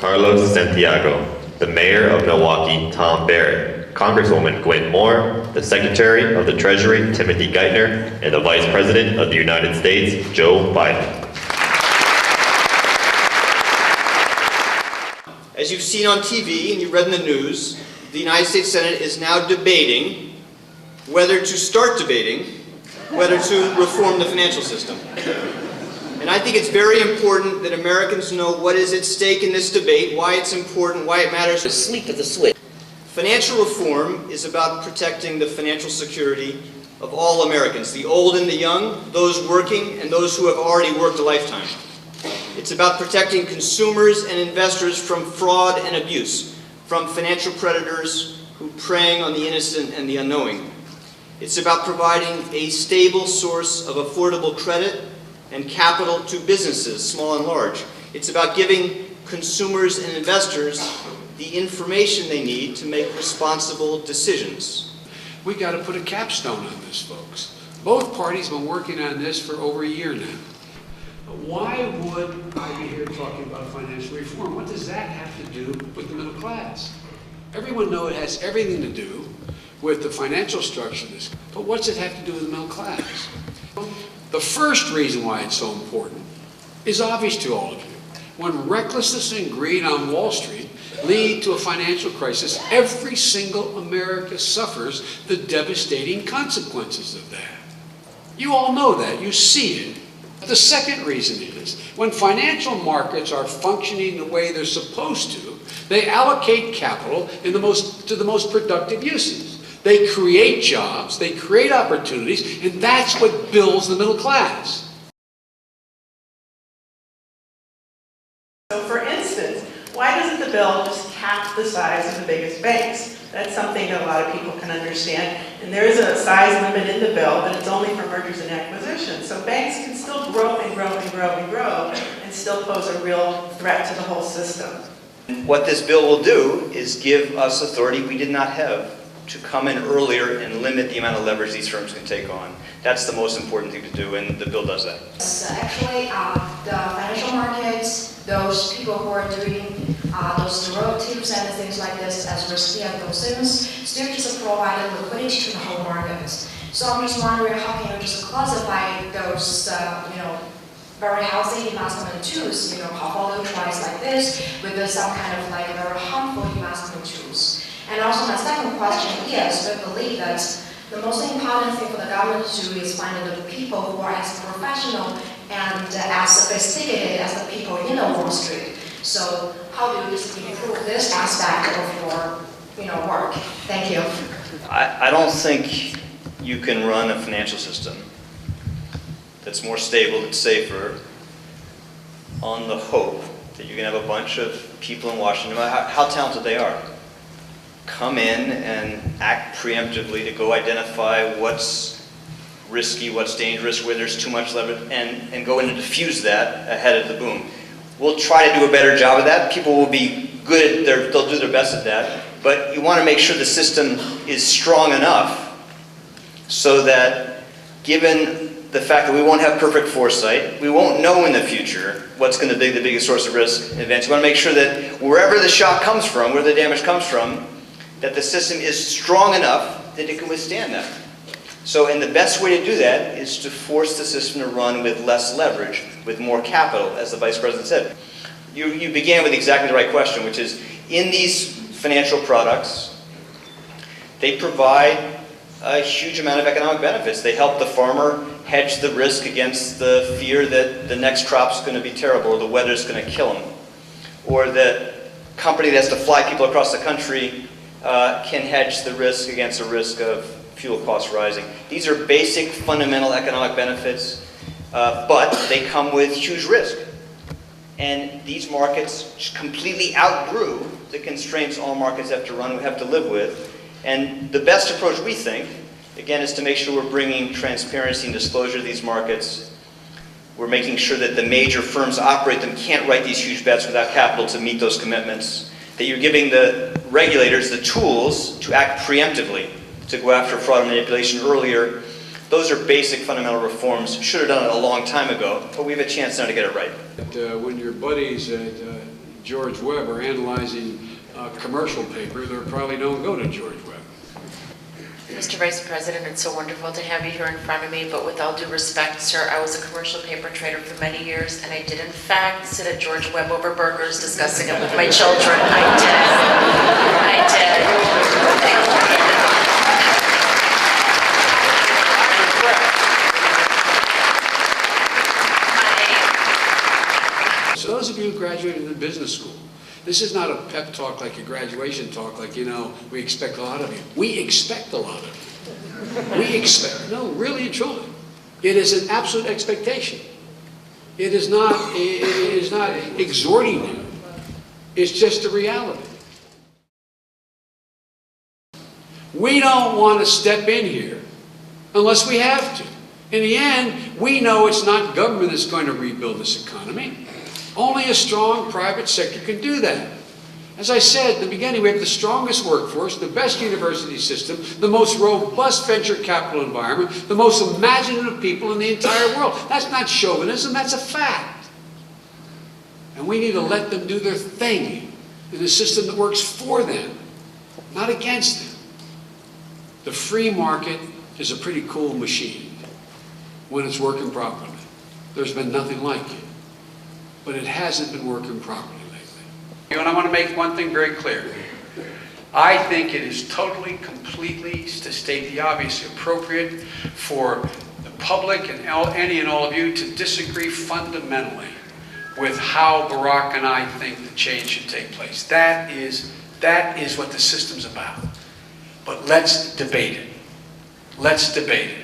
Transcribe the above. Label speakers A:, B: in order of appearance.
A: Carlos Santiago, the Mayor of Milwaukee, Tom Barrett, Congresswoman Gwen Moore, the Secretary of the Treasury, Timothy Geithner, and the Vice President of the United States, Joe Biden.
B: As you've seen on TV and you've read in the news, the United States Senate is now debating whether to start debating whether to reform the financial system. And I think it's very important that Americans know what is at stake in this debate, why it's important, why it matters.
C: The sleep of the switch.
B: Financial reform is about protecting the financial security of all Americans, the old and the young, those working and those who have already worked a lifetime. It's about protecting consumers and investors from fraud and abuse, from financial predators who preying on the innocent and the unknowing. It's about providing a stable source of affordable credit and capital to businesses, small and large. It's about giving consumers and investors the information they need to make responsible decisions.
D: We got to put a capstone on this, folks. Both parties have been working on this for over a year now. Why would I be here talking about financial reform? What does that have to do with the middle class? Everyone knows it has everything to do with the financial structure of this, but what's it have to do with the middle class? The first reason why it's so important is obvious to all of you. When recklessness and greed on Wall Street lead to a financial crisis, every single American suffers the devastating consequences of that. You all know that, you see it. The second reason is, when financial markets are functioning the way they're supposed to, they allocate capital to the most productive uses. They create jobs, they create opportunities, and that's what builds the middle class.
E: So for instance, why doesn't the bill just cap the size of the biggest banks? That's something that a lot of people can understand. And there is a size limit in the bill, but it's only for mergers and acquisitions. So banks can still grow and grow and grow and grow and still pose a real threat to the whole system.
B: What this bill will do is give us authority we did not have to come in earlier and limit the amount of leverage these firms can take on. That's the most important thing to do, and the bill does that.
F: So actually, the financial markets, those people who are doing those derivatives and things like this as risky as those things, still just provide liquidity to the whole market. So I'm just wondering, how can you just classify those, very healthy investment tools, portfolio trades like this, with some kind of like very harmful investment tools? And also my second question is, we believe that the most important thing for the government to do is find the people who are as professional and as sophisticated as the people in the Wall Street. So how do you just improve this aspect of your work? Thank you.
B: I don't think you can run a financial system that's more stable, that's safer, on the hope that you can have a bunch of people in Washington, no matter how talented they are, come in and act preemptively to go identify what's risky, what's dangerous, where there's too much leverage, and go in and diffuse that ahead of the boom. We'll try to do a better job of that. People will be good, they'll do their best at that, but you want to make sure the system is strong enough so that, given the fact that we won't have perfect foresight, we won't know in the future what's going to be the biggest source of risk in advance. We want to make sure that wherever the shock comes from, where the damage comes from, that the system is strong enough that it can withstand that. So, and the best way to do that is to force the system to run with less leverage, with more capital, as the Vice President said. You began with exactly the right question, which is, in these financial products, they provide a huge amount of economic benefits. They help the farmer hedge the risk against the fear that the next crop's going to be terrible, or the weather's going to kill him, or the company that has to fly people across the country can hedge the risk against a risk of fuel costs rising. These are basic, fundamental economic benefits, but they come with huge risk. And these markets completely outgrew the constraints all markets have to run, we have to live with. And the best approach, we think, again, is to make sure we're bringing transparency and disclosure to these markets. We're making sure that the major firms operate them can't write these huge bets without capital to meet those commitments. That you're giving the regulators the tools to act preemptively, to go after fraud and manipulation earlier. Those are basic fundamental reforms. Should have done it a long time ago, but we have a chance now to get it right.
D: When your buddies at George Webb are analyzing commercial paper, they probably don't go to George Webb.
C: Mr. Vice President, it's so wonderful to have you here in front of me, but with all due respect, sir, I was a commercial paper trader for many years, and I did in fact sit at George Webb over burgers discussing it with my children. I did.
D: So those of you who graduated in business school, this is not a pep talk like a graduation talk, like, you know, we expect a lot of you. We expect a lot of you. We expect, no, really and truly. It is an absolute expectation. It is not exhorting you. It's just a reality. We don't want to step in here unless we have to. In the end, we know it's not government that's going to rebuild this economy. Only a strong private sector can do that. As I said at the beginning, we have the strongest workforce, the best university system, the most robust venture capital environment, the most imaginative people in the entire world. That's not chauvinism, that's a fact. And we need to let them do their thing in a system that works for them, not against them. The free market is a pretty cool machine when it's working properly. There's been nothing like it. But it hasn't been working properly lately. And I want to make one thing very clear. I think it is totally, completely, to state the obvious, appropriate for the public and any and all of you to disagree fundamentally with how Barack and I think the change should take place. That is what the system's about. But let's debate it. Let's debate it.